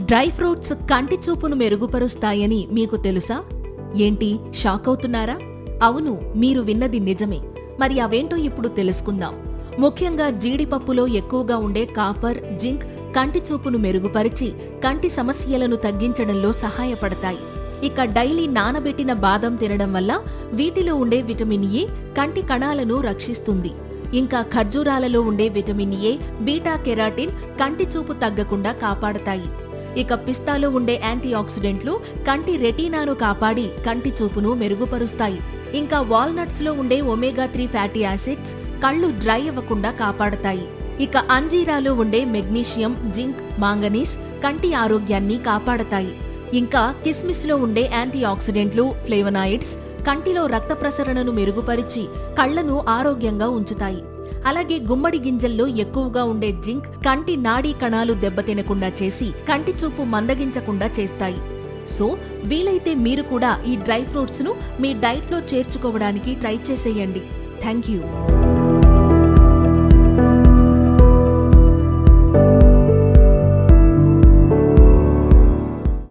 Dry fruits కంటి చూపును మెరుగుపరుస్తాయని మీకు తెలుసా? ఏంటి, షాక్ అవుతున్నారా? అవును, మీరు విన్నది నిజమే. మరి అవేంటో ఇప్పుడు తెలుసుకుందాం. ముఖ్యంగా జీడిపప్పులో ఎక్కువగా ఉండే కాపర్, జింక్ కంటి చూపును మెరుగుపరిచి కంటి సమస్యలను తగ్గించడంలో సహాయపడతాయి. ఇక డైలీ నానబెట్టిన బాదం తినడం వల్ల వీటిలో ఉండే విటమిన్ ఏ కంటి కణాలను రక్షిస్తుంది. ఇంకా ఖర్జూరాలలో ఉండే విటమిన్ ఏ, బీటా కెరాటిన్ కంటి చూపు తగ్గకుండా కాపాడతాయి. ఇక పిస్తాలో ఉండే యాంటీ ఆక్సిడెంట్లు కంటి రెటీనాను కాపాడి కంటి చూపును మెరుగుపరుస్తాయి. ఇంకా వాల్నట్స్ లో ఉండే ఒమేగా 3 ఫ్యాటీ యాసిడ్స్ కళ్ళు డ్రై అవ్వకుండా కాపాడతాయి. ఇక అంజీరాలో ఉండే మెగ్నీషియం, జింక్, మాంగనీస్ కంటి ఆరోగ్యాన్ని కాపాడతాయి. ఇంకా కిస్మిస్ లో ఉండే యాంటీ ఆక్సిడెంట్లు, ఫ్లేవనాయిడ్స్ కంటిలో రక్త ప్రసరణను మెరుగుపరిచి కళ్లను ఆరోగ్యంగా ఉంచుతాయి. అలాగే గుమ్మడి గింజల్లో ఎక్కువగా ఉండే జింక్ కంటి నాడీ కణాలు దెబ్బతినకుండా చేసి కంటి చూపు మందగించకుండా చేస్తాయి. సో వీలైతే మీరు కూడా ఈ డ్రై ఫ్రూట్స్ ను మీ డైట్ లో చేర్చుకోవడానికి ట్రై చేసేయండి. Thank you.